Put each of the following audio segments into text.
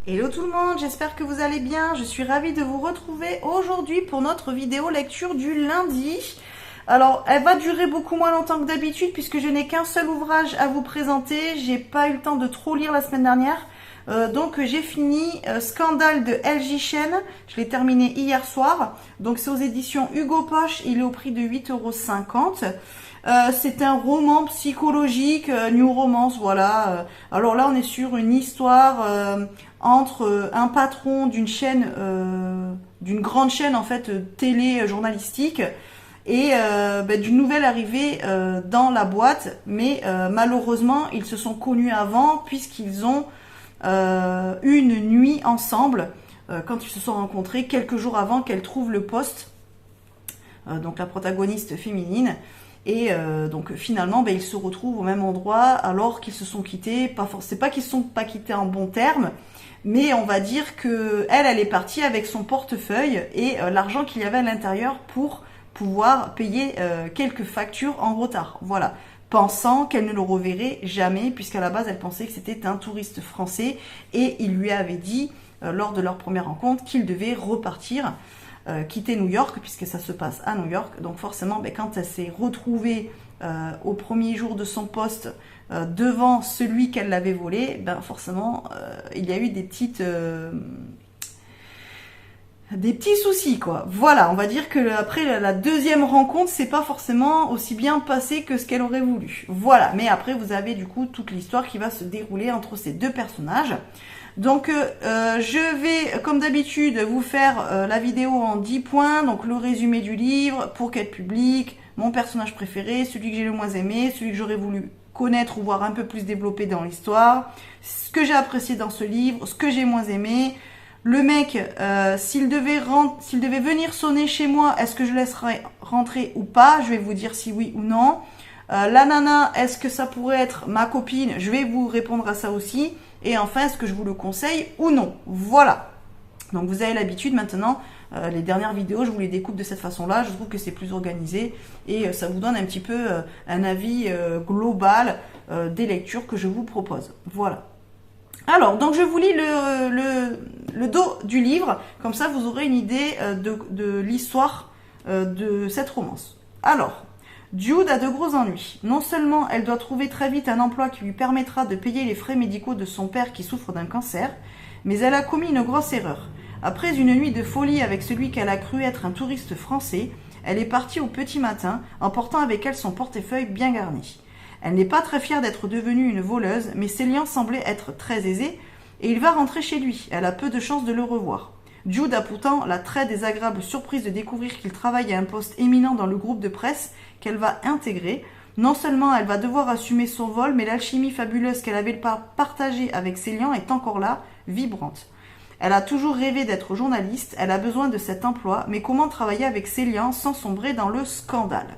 Hello tout le monde, j'espère que vous allez bien. Je suis ravie de vous retrouver aujourd'hui pour notre vidéo lecture du lundi. Alors, elle va durer beaucoup moins longtemps que d'habitude puisque je n'ai qu'un seul ouvrage à vous présenter. J'ai pas eu le temps de trop lire la semaine dernière. Donc j'ai fini Scandale de L.J. Chen. Je l'ai terminé hier soir. Donc c'est aux éditions Hugo Poche. Il est au prix de 8,50 €. C'est un roman psychologique, new romance, voilà. Alors là, on est sur une histoire entre un patron d'une chaîne, d'une grande chaîne en fait télé journalistique et d'une nouvelle arrivée dans la boîte. Mais malheureusement, ils se sont connus avant puisqu'ils ont eu une nuit ensemble quand ils se sont rencontrés quelques jours avant qu'elle trouve le poste. Donc la protagoniste féminine. Et donc finalement, ils se retrouvent au même endroit alors qu'ils se sont quittés. C'est pas qu'ils se sont pas quittés en bons termes, mais on va dire que elle est partie avec son portefeuille et l'argent qu'il y avait à l'intérieur pour pouvoir payer quelques factures en retard. Voilà, pensant qu'elle ne le reverrait jamais, puisqu'à la base elle pensait que c'était un touriste français et il lui avait dit lors de leur première rencontre qu'il devait repartir. Quitter New York puisque ça se passe à New York. Donc forcément, quand elle s'est retrouvée au premier jour de son poste devant celui qu'elle l'avait volé, forcément il y a eu des petits soucis quoi. Voilà, on va dire que après la deuxième rencontre, c'est pas forcément aussi bien passé que ce qu'elle aurait voulu. Voilà, mais après vous avez du coup toute l'histoire qui va se dérouler entre ces deux personnages. Donc je vais comme d'habitude vous faire la vidéo en 10 points, donc le résumé du livre, pour quel public, mon personnage préféré, celui que j'ai le moins aimé, celui que j'aurais voulu connaître ou voir un peu plus développé dans l'histoire, ce que j'ai apprécié dans ce livre, ce que j'ai moins aimé. Le mec, s'il devait venir sonner chez moi, est-ce que je laisserais rentrer ou pas? Je vais vous dire si oui ou non. La nana, est-ce que ça pourrait être ma copine? Je vais vous répondre à ça aussi. Et enfin, est-ce que je vous le conseille ou non? Voilà. Donc vous avez l'habitude maintenant, les dernières vidéos, je vous les découpe de cette façon-là. Je trouve que c'est plus organisé et ça vous donne un petit peu un avis global des lectures que je vous propose. Voilà. Alors, donc je vous lis le dos du livre, comme ça vous aurez une idée de l'histoire de cette romance. Alors, Jude a de gros ennuis. Non seulement elle doit trouver très vite un emploi qui lui permettra de payer les frais médicaux de son père qui souffre d'un cancer, mais elle a commis une grosse erreur. Après une nuit de folie avec celui qu'elle a cru être un touriste français, elle est partie au petit matin, emportant avec elle son portefeuille bien garni. Elle n'est pas très fière d'être devenue une voleuse, mais ses liens semblaient être très aisés, et il va rentrer chez lui. Elle a peu de chances de le revoir. Jude a pourtant la très désagréable surprise de découvrir qu'il travaille à un poste éminent dans le groupe de presse qu'elle va intégrer. Non seulement elle va devoir assumer son vol, mais l'alchimie fabuleuse qu'elle avait partagée avec Célian est encore là, vibrante. Elle a toujours rêvé d'être journaliste, elle a besoin de cet emploi, mais comment travailler avec Célian sans sombrer dans le scandale?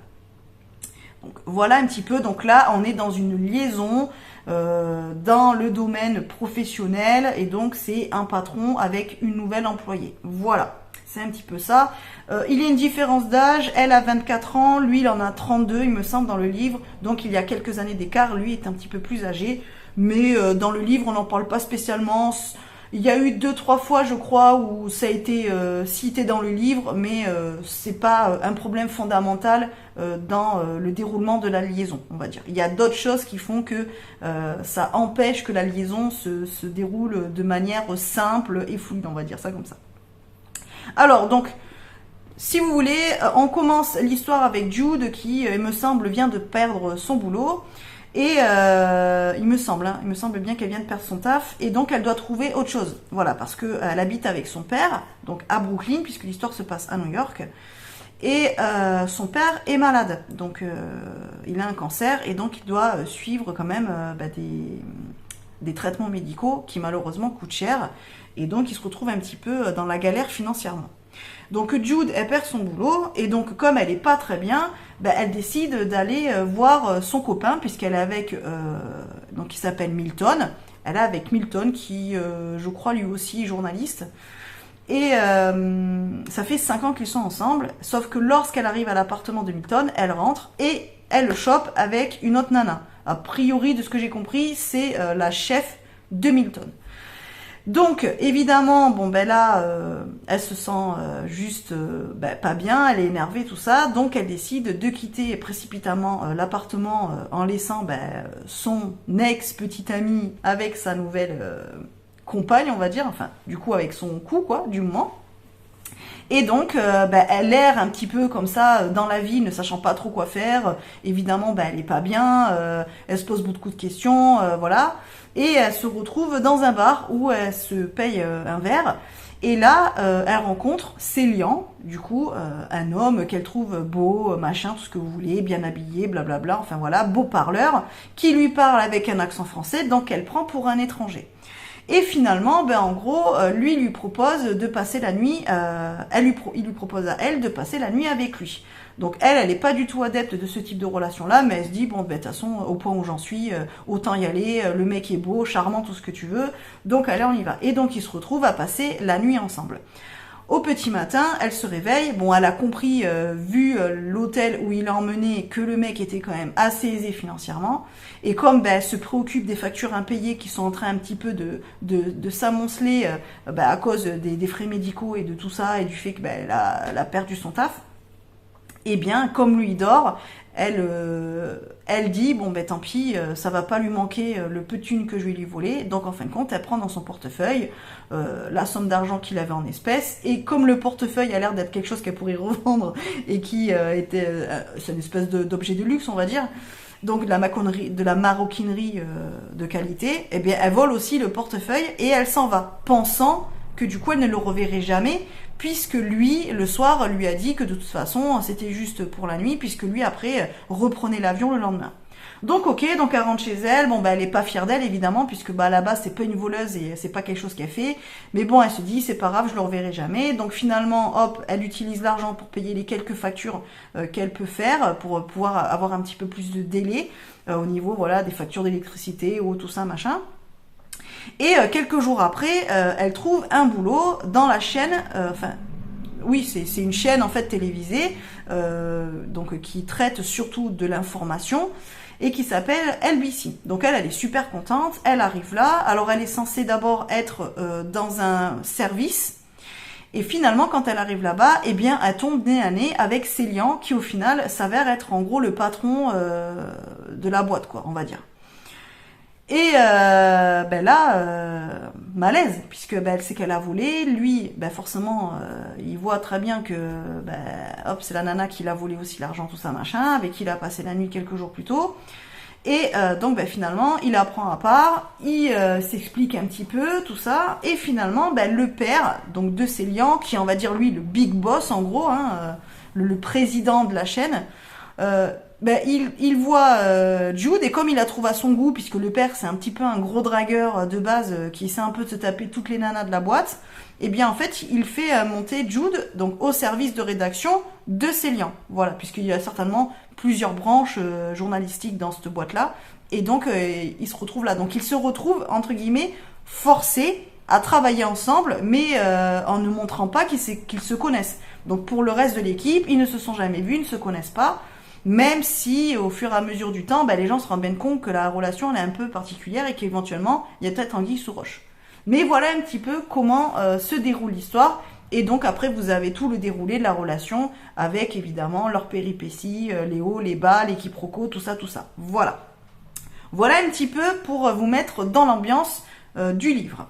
Donc voilà un petit peu, donc là on est dans une liaison dans le domaine professionnel et donc c'est un patron avec une nouvelle employée. Voilà, c'est un petit peu ça. Il y a une différence d'âge, elle a 24 ans, lui il en a 32 il me semble dans le livre, donc il y a quelques années d'écart, lui est un petit peu plus âgé, mais dans le livre on n'en parle pas spécialement. Il y a eu 2-3 fois, je crois, où ça a été cité dans le livre, mais c'est pas un problème fondamental dans le déroulement de la liaison, on va dire. Il y a d'autres choses qui font que ça empêche que la liaison se déroule de manière simple et fluide, on va dire ça comme ça. Alors, donc, si vous voulez, on commence l'histoire avec Jude qui, il me semble, vient de perdre son boulot. Et il me semble bien qu'elle vient de perdre son taf et donc elle doit trouver autre chose. Voilà, parce qu'elle habite avec son père, donc à Brooklyn, puisque l'histoire se passe à New York. Et son père est malade, donc il a un cancer et donc il doit suivre quand même des traitements médicaux qui malheureusement coûtent cher. Et donc il se retrouve un petit peu dans la galère financièrement. Donc Jude, elle perd son boulot et donc comme elle est pas très bien, elle décide d'aller voir son copain puisqu'elle est avec, donc il s'appelle Milton. Elle est avec Milton qui, je crois lui aussi journaliste. Et ça fait 5 ans qu'ils sont ensemble, sauf que lorsqu'elle arrive à l'appartement de Milton, elle rentre et elle le chope avec une autre nana. A priori, de ce que j'ai compris, c'est la chef de Milton. Donc évidemment, bon ben là, elle se sent juste pas bien, elle est énervée, tout ça, donc elle décide de quitter précipitamment l'appartement en laissant son ex-petite amie avec sa nouvelle compagne, on va dire, enfin du coup avec son coup quoi, du moment. Et donc, elle erre un petit peu comme ça dans la vie, ne sachant pas trop quoi faire. Évidemment, elle est pas bien, elle se pose beaucoup de questions, voilà. Et elle se retrouve dans un bar où elle se paye un verre. Et là, elle rencontre Célian, du coup, un homme qu'elle trouve beau, machin, tout ce que vous voulez, bien habillé, blablabla, enfin voilà, beau parleur, qui lui parle avec un accent français, donc elle prend pour un étranger. Et finalement, en gros, lui propose de passer la nuit, il lui propose à elle de passer la nuit avec lui. Donc elle n'est pas du tout adepte de ce type de relation-là, mais elle se dit, bon, de toute façon, au point où j'en suis, autant y aller, le mec est beau, charmant, tout ce que tu veux, donc allez, on y va. Et donc ils se retrouvent à passer la nuit ensemble. Au petit matin, elle se réveille. Bon, elle a compris, vu l'hôtel où il l'a emmené, que le mec était quand même assez aisé financièrement. Et comme elle se préoccupe des factures impayées qui sont en train un petit peu de s'amonceler à cause des frais médicaux et de tout ça, et du fait qu'elle a perdu son taf, eh bien, comme lui dort, elle dit, bon tant pis, ça va pas lui manquer le peu de thunes que je vais lui voler. Donc en fin de compte, elle prend dans son portefeuille la somme d'argent qu'il avait en espèces. Et comme le portefeuille a l'air d'être quelque chose qu'elle pourrait revendre et qui était, c'est une espèce d'objet de luxe, on va dire, donc de la maroquinerie de qualité, eh bien elle vole aussi le portefeuille et elle s'en va, pensant que du coup elle ne le reverrait jamais, puisque lui, le soir, lui a dit que de toute façon, c'était juste pour la nuit, puisque lui, après, reprenait l'avion le lendemain. Donc ok, donc elle rentre chez elle, elle est pas fière d'elle, évidemment, puisque à la base, c'est pas une voleuse et c'est pas quelque chose qu'elle fait, mais bon, elle se dit, c'est pas grave, je le reverrai jamais, donc finalement, hop, elle utilise l'argent pour payer les quelques factures qu'elle peut faire, pour pouvoir avoir un petit peu plus de délai, au niveau, voilà, des factures d'électricité, eau, tout ça, machin. Et quelques jours après, elle trouve un boulot dans la chaîne, oui, c'est une chaîne en fait télévisée, donc qui traite surtout de l'information et qui s'appelle LBC. Donc elle est super contente, elle arrive là. Alors elle est censée d'abord être dans un service. Et finalement, quand elle arrive là-bas, eh bien, elle tombe nez à nez avec Célian, qui au final s'avère être en gros le patron de la boîte, quoi, on va dire. Et là, malaise, puisque elle sait qu'elle a volé. Lui, forcément, il voit très bien que hop, c'est la nana qui l'a volé aussi l'argent, tout ça, machin, avec qui il a passé la nuit quelques jours plus tôt. Et donc finalement, il apprend à part, il s'explique un petit peu, tout ça, et finalement, le père donc de Célian, qui est, on va dire, lui, le big boss, en gros, hein, le président de la chaîne, il voit Jude, et comme il la trouve à son goût, puisque le père c'est un petit peu un gros dragueur de base qui essaie un peu de se taper toutes les nanas de la boîte, et bien en fait il fait monter Jude donc au service de rédaction de Célian, voilà, puisqu'il y a certainement plusieurs branches journalistiques dans cette boîte là, et donc il se retrouve là, donc il se retrouve entre guillemets forcé à travailler ensemble, mais en ne montrant pas qu'ils se connaissent. Donc pour le reste de l'équipe, ils ne se sont jamais vus, ils ne se connaissent pas. Même si, au fur et à mesure du temps, les gens se rendent bien compte que la relation elle est un peu particulière et qu'éventuellement, il y a peut-être anguille sous roche. Mais voilà un petit peu comment se déroule l'histoire. Et donc après, vous avez tout le déroulé de la relation avec évidemment leurs péripéties, les hauts, les bas, les quiproquos, tout ça, tout ça. Voilà. Voilà un petit peu pour vous mettre dans l'ambiance du livre.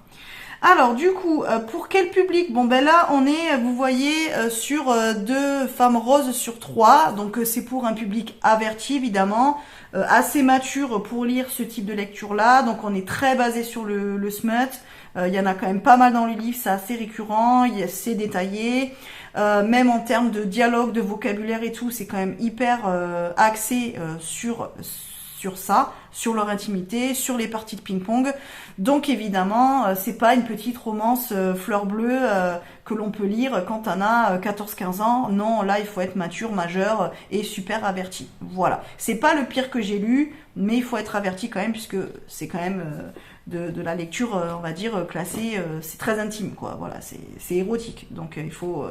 Alors du coup, pour quel public? Là on est, vous voyez, sur 2 femmes roses sur 3, donc c'est pour un public averti évidemment, assez mature pour lire ce type de lecture-là, donc on est très basé sur le smut, il y en a quand même pas mal dans le livre, c'est assez récurrent, c'est détaillé, même en termes de dialogue, de vocabulaire et tout, c'est quand même hyper axé sur ça, sur leur intimité, sur les parties de ping-pong. Donc évidemment, c'est pas une petite romance fleur bleue que l'on peut lire quand on a 14-15 ans. Non, là, il faut être mature, majeur et super averti. Voilà. C'est pas le pire que j'ai lu, mais il faut être averti quand même, puisque c'est quand même de la lecture, on va dire, classée, c'est très intime, quoi. Voilà, c'est érotique. Donc il faut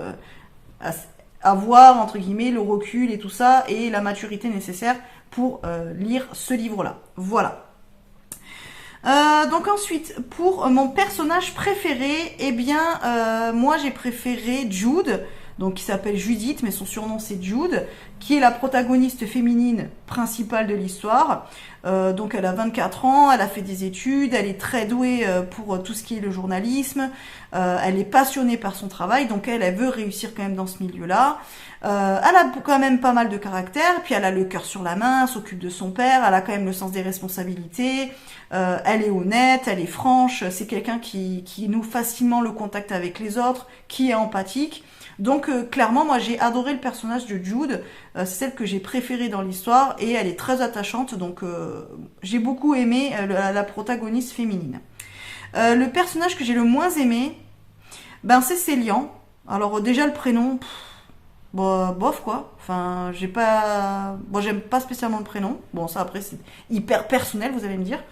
avoir, entre guillemets, le recul et tout ça, et la maturité nécessaire pour lire ce livre-là. Voilà. Donc ensuite, pour mon personnage préféré, eh bien, moi j'ai préféré Jude, donc qui s'appelle Judith, mais son surnom c'est Jude, qui est la protagoniste féminine principale de l'histoire. Donc elle a 24 ans, elle a fait des études, elle est très douée pour tout ce qui est le journalisme, elle est passionnée par son travail, donc elle veut réussir quand même dans ce milieu-là. Elle a quand même pas mal de caractère, puis elle a le cœur sur la main, s'occupe de son père, elle a quand même le sens des responsabilités, elle est honnête, elle est franche, c'est quelqu'un qui noue facilement le contact avec les autres, qui est empathique. Donc clairement, moi j'ai adoré le personnage de Jude, c'est celle que j'ai préférée dans l'histoire et elle est très attachante, donc j'ai beaucoup aimé la protagoniste féminine. Le personnage que j'ai le moins aimé, ben c'est Célian. Alors déjà le prénom, bon, bof quoi. Enfin, j'aime pas spécialement le prénom. Bon, ça après c'est hyper personnel, vous allez me dire.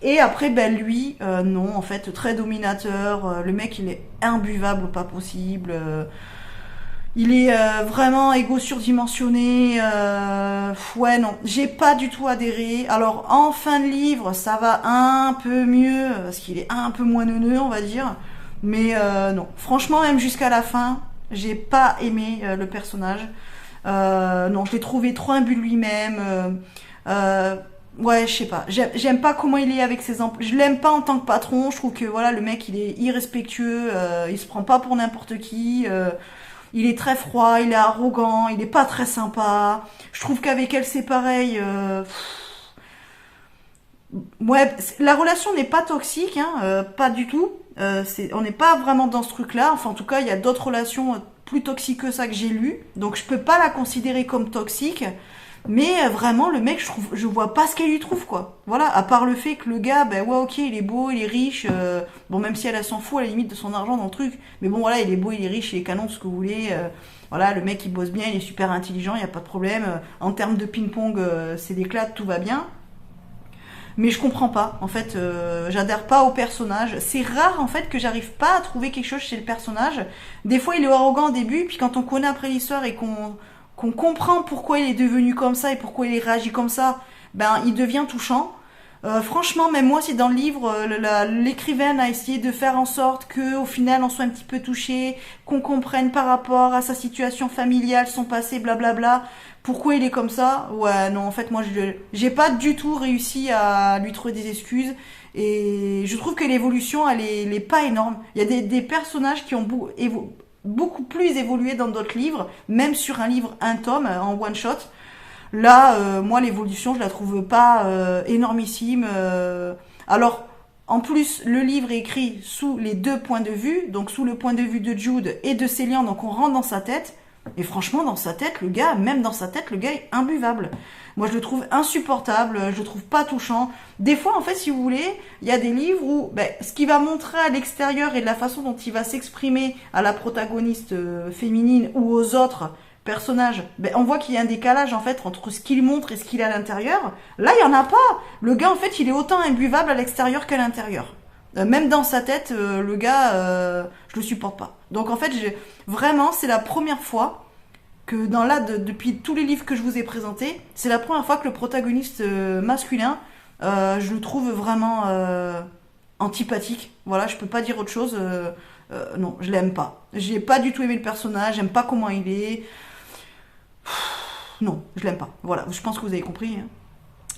Et après, ben lui, non, en fait, très dominateur. Le mec, il est imbuvable, pas possible. Il est vraiment égo surdimensionné. Ouais, non, j'ai pas du tout adhéré. Alors, en fin de livre, ça va un peu mieux, parce qu'il est un peu moins neuneux, on va dire. Mais non, franchement, même jusqu'à la fin, j'ai pas aimé le personnage. Non, je l'ai trouvé trop imbu de lui-même. Ouais, je sais pas. J'aime pas comment il est avec ses emplois. Je l'aime pas en tant que patron. Je trouve que voilà, le mec, il est irrespectueux. Il se prend pas pour n'importe qui. Il est très froid, il est arrogant, il est pas très sympa. Je trouve qu'avec elle c'est pareil. Ouais, la relation n'est pas toxique, hein, pas du tout. On n'est pas vraiment dans ce truc-là. Enfin, en tout cas, il y a d'autres relations plus toxiques que ça que j'ai lues. Donc, je peux pas la considérer comme toxique. Mais vraiment, le mec, je vois pas ce qu'elle lui trouve, quoi. Voilà, à part le fait que le gars, ben ouais, ok, il est beau, il est riche. Bon, même si elle s'en fout à la limite de son argent dans le truc. Mais bon, voilà, il est beau, il est riche, il est canon, ce que vous voulez. Voilà, le mec, il bosse bien, il est super intelligent, il y a pas de problème. En termes de ping-pong, c'est d'éclat, tout va bien. Mais je comprends pas, en fait, j'adhère pas au personnage. C'est rare, en fait, que j'arrive pas à trouver quelque chose chez le personnage. Des fois, il est arrogant au début, puis quand on connaît après l'histoire et qu'on comprend pourquoi il est devenu comme ça et pourquoi il réagit comme ça, ben il devient touchant. Franchement, même moi, si dans le livre, l'écrivaine a essayé de faire en sorte que, au final, on soit un petit peu touché, qu'on comprenne par rapport à sa situation familiale, son passé, blablabla, pourquoi il est comme ça. Ouais, non, en fait, moi, j'ai pas du tout réussi à lui trouver des excuses. Et je trouve que l'évolution, elle est pas énorme. Il y a des personnages qui ont beaucoup plus évolué dans d'autres livres, même sur un livre, un tome, en one shot. Là, moi, l'évolution, je la trouve pas énormissime. Alors, en plus, le livre est écrit sous les deux points de vue, donc sous le point de vue de Jude et de Célian, donc on rentre dans sa tête. Et franchement, dans sa tête, le gars, même dans sa tête, le gars est imbuvable. Moi, je le trouve insupportable, je le trouve pas touchant. Des fois, en fait, si vous voulez, il y a des livres où ce qu'il va montrer à l'extérieur et de la façon dont il va s'exprimer à la protagoniste féminine ou aux autres personnages, on voit qu'il y a un décalage en fait entre ce qu'il montre et ce qu'il a à l'intérieur. Là, il y en a pas. Le gars, en fait, il est autant imbuvable à l'extérieur qu'à l'intérieur. Même dans sa tête, le gars, je le supporte pas. Donc en fait, vraiment, c'est la première fois que depuis tous les livres que je vous ai présentés, c'est la première fois que le protagoniste masculin, je le trouve vraiment antipathique. Voilà, je peux pas dire autre chose. Non, je l'aime pas. J'ai pas du tout aimé le personnage, j'aime pas comment il est. Non, je l'aime pas. Voilà, je pense que vous avez compris. Hein.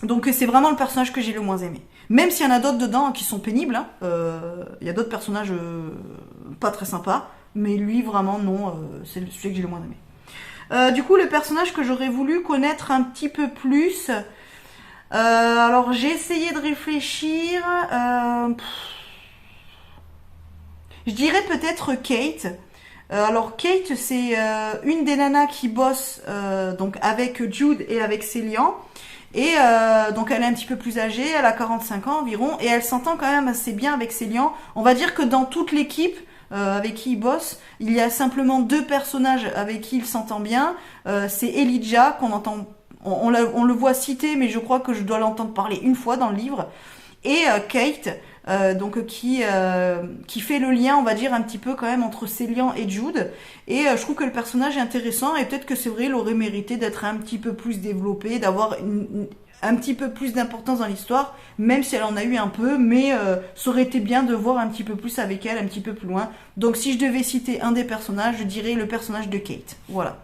Donc c'est vraiment le personnage que j'ai le moins aimé. Même s'il y en a d'autres dedans qui sont pénibles. Hein. Il y a d'autres personnages pas très sympas. Mais lui, vraiment, non, c'est celui que j'ai le moins aimé. Du coup, le personnage que j'aurais voulu connaître un petit peu plus. Alors, j'ai essayé de réfléchir. Je dirais peut-être Kate. Alors Kate, c'est une des nanas qui bosse donc avec Jude et avec Célian. Et donc elle est un petit peu plus âgée, elle a 45 ans environ, et elle s'entend quand même assez bien avec Célian. On va dire que dans toute l'équipe avec qui il bosse, il y a simplement deux personnages avec qui il s'entend bien. C'est Elijah qu'on entend, on le voit citer, mais je crois que je dois l'entendre parler une fois dans le livre. et Kate, qui fait le lien, on va dire, un petit peu quand même entre Célian et Jude. Et je trouve que le personnage est intéressant et peut-être que c'est vrai, il aurait mérité d'être un petit peu plus développé, d'avoir un petit peu plus d'importance dans l'histoire, même si elle en a eu un peu, mais ça aurait été bien de voir un petit peu plus avec elle, un petit peu plus loin. Donc si je devais citer un des personnages, je dirais le personnage de Kate. Voilà.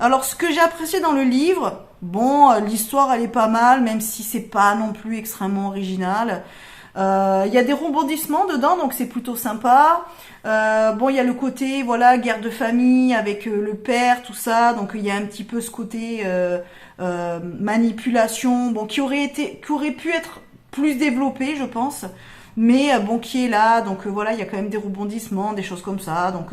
Alors ce que j'ai apprécié dans le livre, bon, l'histoire elle est pas mal, même si c'est pas non plus extrêmement original. Il y a des rebondissements dedans, donc c'est plutôt sympa. Bon, il y a le côté, voilà, guerre de famille avec le père, tout ça. Donc il y a un petit peu ce côté manipulation, bon, qui aurait pu être plus développé, je pense. Mais bon, qui est là. Donc voilà, il y a quand même des rebondissements, des choses comme ça. Donc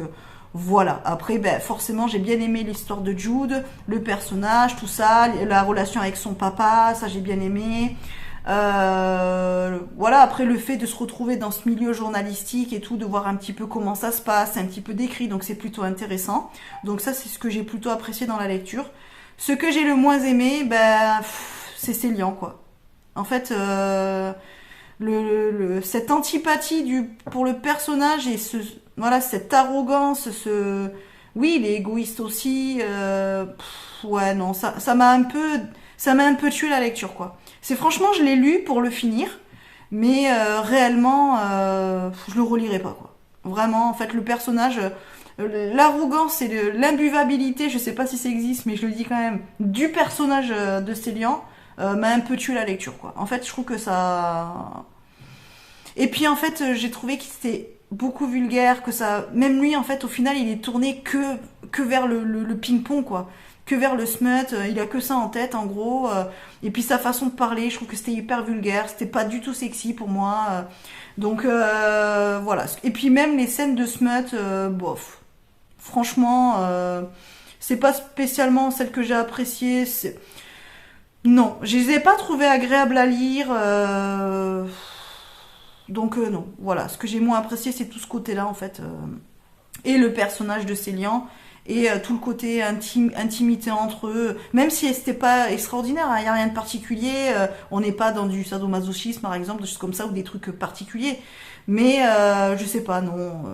voilà. Après, ben forcément, j'ai bien aimé l'histoire de Jude, le personnage, tout ça, la relation avec son papa, ça j'ai bien aimé. Voilà, après le fait de se retrouver dans ce milieu journalistique et tout, de voir un petit peu comment ça se passe, c'est un petit peu décrit, donc c'est plutôt intéressant. Donc ça, c'est ce que j'ai plutôt apprécié dans la lecture. Ce que j'ai le moins aimé, ben, c'est Célian, quoi. En fait, cette antipathie pour le personnage et voilà, cette arrogance, oui, il est égoïste aussi. Ouais, non, ça m'a un peu tué la lecture, quoi. C'est franchement, je l'ai lu pour le finir, mais réellement, je le relirai pas, quoi. Vraiment, en fait, le personnage, l'arrogance et l'imbuvabilité, je sais pas si ça existe, mais je le dis quand même, du personnage de Célian, m'a un peu tué la lecture, quoi. En fait, je trouve que ça... Et puis, en fait, j'ai trouvé qu'il était beaucoup vulgaire, que ça... Même lui, en fait, au final, il est tourné que vers le ping-pong, quoi. Que vers le smut, il a que ça en tête, en gros. Et puis, sa façon de parler, je trouve que c'était hyper vulgaire, c'était pas du tout sexy pour moi. Donc, voilà. Et puis, même les scènes de smut, bof. Franchement, c'est pas spécialement celle que j'ai appréciée. Non, je les ai pas trouvées agréables à lire. Donc non, voilà. Ce que j'ai moins apprécié, c'est tout ce côté-là, en fait. Et le personnage de Célian. Et tout le côté intimité entre eux. Même si c'était pas extraordinaire, il n'y a rien de particulier. On n'est pas dans du sadomasochisme, par exemple, des choses comme ça, ou des trucs particuliers. Mais je sais pas, non.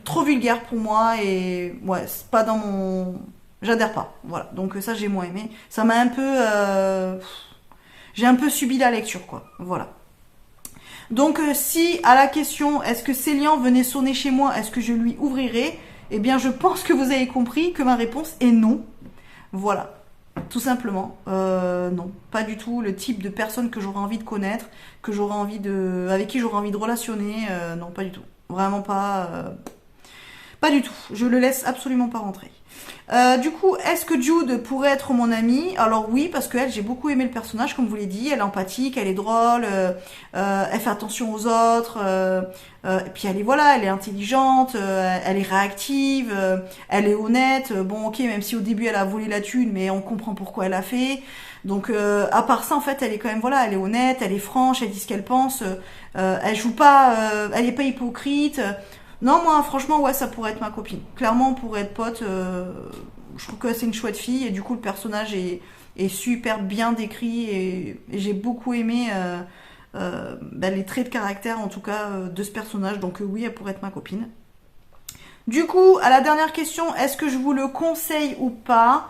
Trop vulgaire pour moi et ouais, c'est pas dans mon... J'adhère pas, voilà. Donc ça j'ai moins aimé. Ça m'a un peu... J'ai un peu subi la lecture, quoi. Voilà. Donc si à la question est-ce que Célian venait sonner chez moi, est-ce que je lui ouvrirais? Eh bien je pense que vous avez compris que ma réponse est non. Voilà. Tout simplement. Non. Pas du tout le type de personne que j'aurais envie de connaître, avec qui j'aurais envie de relationner. Non, pas du tout. Vraiment pas. Pas du tout. Je le laisse absolument pas rentrer. Du coup, est-ce que Jude pourrait être mon amie? Alors oui, parce qu'elle, j'ai beaucoup aimé le personnage, comme vous l'ai dit. Elle est empathique, elle est drôle, elle fait attention aux autres. Et puis elle est voilà, elle est intelligente, elle est réactive, elle est honnête. Bon, ok, même si au début elle a volé la thune, mais on comprend pourquoi elle a fait. Donc à part ça, en fait, elle est quand même voilà, elle est honnête, elle est franche, elle dit ce qu'elle pense. Elle joue pas, elle est pas hypocrite. Non, moi, franchement, ouais, ça pourrait être ma copine. Clairement, on pourrait être pote. Je trouve que c'est une chouette fille et du coup, le personnage est super bien décrit et j'ai beaucoup aimé les traits de caractère, en tout cas, de ce personnage. Donc oui, elle pourrait être ma copine. Du coup, à la dernière question, est-ce que je vous le conseille ou pas?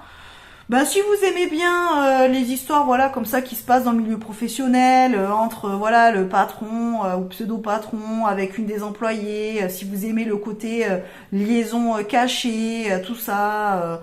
Ben, si vous aimez bien les histoires voilà comme ça qui se passent dans le milieu professionnel entre voilà le patron ou pseudo patron avec une des employées, si vous aimez le côté liaison cachée, tout ça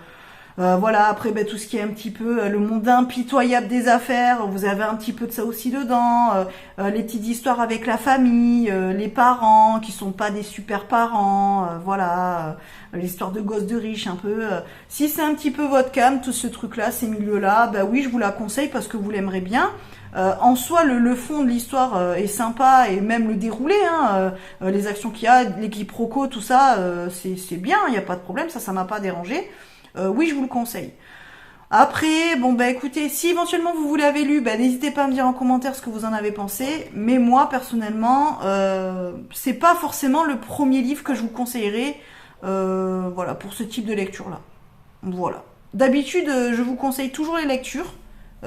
voilà après ben, tout ce qui est un petit peu le monde impitoyable des affaires, vous avez un petit peu de ça aussi dedans, les petites histoires avec la famille, les parents qui sont pas des super parents, voilà l'histoire de gosses de riches un peu. Si c'est un petit peu votre cam, tout ce truc-là, ces milieux-là, bah oui, je vous la conseille parce que vous l'aimerez bien. En soi, le fond de l'histoire est sympa et même le déroulé, hein, les actions qu'il y a, les quiproquos, tout ça, c'est bien, il n'y a pas de problème, ça m'a pas dérangé. Oui, je vous le conseille. Après, bon bah écoutez, si éventuellement vous l'avez lu, bah n'hésitez pas à me dire en commentaire ce que vous en avez pensé. Mais moi personnellement, c'est pas forcément le premier livre que je vous conseillerais, voilà, pour ce type de lecture là. Voilà. D'habitude, je vous conseille toujours les lectures.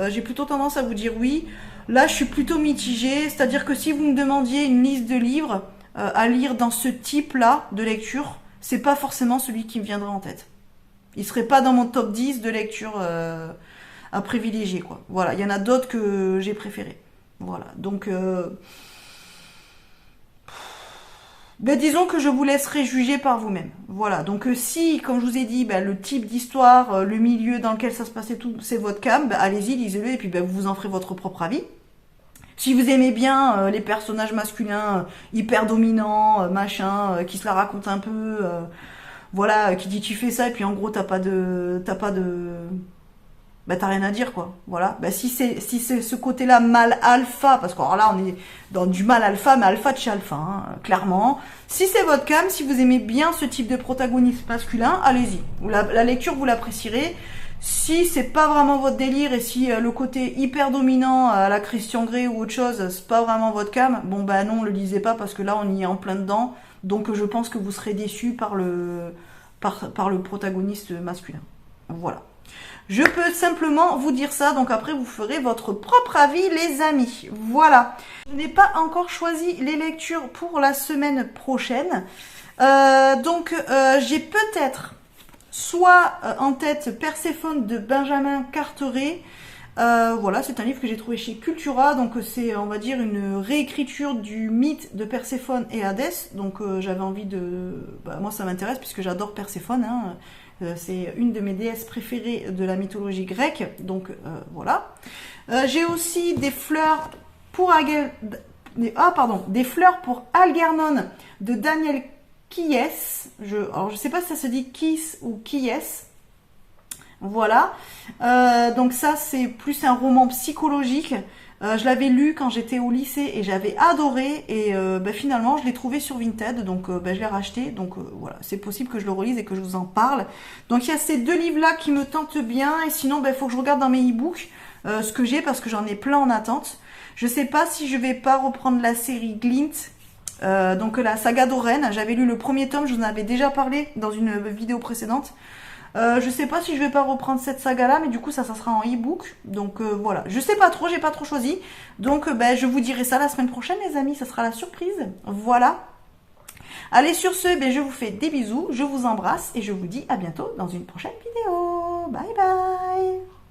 J'ai plutôt tendance à vous dire oui. Là, je suis plutôt mitigée, c'est-à-dire que si vous me demandiez une liste de livres à lire dans ce type-là de lecture, c'est pas forcément celui qui me viendrait en tête. Il serait pas dans mon top 10 de lecture à privilégier, quoi. Voilà, il y en a d'autres que j'ai préférés. Voilà, donc... ben, disons que je vous laisserai juger par vous-même. Voilà, donc si, comme je vous ai dit, ben, le type d'histoire, le milieu dans lequel ça se passait tout, c'est votre cam, ben, allez-y, lisez-le, et puis ben, vous en ferez votre propre avis. Si vous aimez bien les personnages masculins hyper dominants, machin, qui se la racontent un peu, voilà, qui dit tu fais ça, et puis en gros bah t'as rien à dire quoi. Voilà. Bah si c'est ce côté-là mal alpha, parce que alors là on est dans du mal alpha, mais alpha de chez alpha, hein, clairement. Si c'est votre cam, si vous aimez bien ce type de protagoniste masculin, allez-y. La lecture vous l'apprécierez. Si c'est pas vraiment votre délire et si le côté hyper dominant à la Christian Grey ou autre chose, c'est pas vraiment votre cam, bon bah non, le lisez pas parce que là on y est en plein dedans. Donc je pense que vous serez déçus par le protagoniste masculin. Voilà. Je peux simplement vous dire ça, donc après vous ferez votre propre avis les amis. Voilà. Je n'ai pas encore choisi les lectures pour la semaine prochaine. Donc j'ai peut-être soit en tête Perséphone de Benjamin Carteret. Voilà, c'est un livre que j'ai trouvé chez Cultura, donc c'est on va dire une réécriture du mythe de Perséphone et Hadès. Donc j'avais envie de... Bah, moi ça m'intéresse puisque j'adore Perséphone, hein. C'est une de mes déesses préférées de la mythologie grecque, donc voilà. J'ai aussi des fleurs pour des fleurs pour Algernon de Daniel Quies. Alors je sais pas si ça se dit Kies ou Quies. Voilà. Donc ça c'est plus un roman psychologique. Je l'avais lu quand j'étais au lycée et j'avais adoré et finalement je l'ai trouvé sur Vinted, donc je l'ai racheté, donc voilà, c'est possible que je le relise et que je vous en parle. Donc il y a ces deux livres là qui me tentent bien et sinon il faut que je regarde dans mes e-books ce que j'ai parce que j'en ai plein en attente. Je sais pas si je vais pas reprendre la série Glint, donc la saga d'Oren. J'avais lu le premier tome, je vous en avais déjà parlé dans une vidéo précédente. Je sais pas si je vais pas reprendre cette saga là, mais du coup ça sera en e-book. Donc voilà, je sais pas trop, j'ai pas trop choisi. Donc je vous dirai ça la semaine prochaine les amis, ça sera la surprise. Voilà. Allez sur ce, je vous fais des bisous, je vous embrasse et je vous dis à bientôt dans une prochaine vidéo. Bye bye.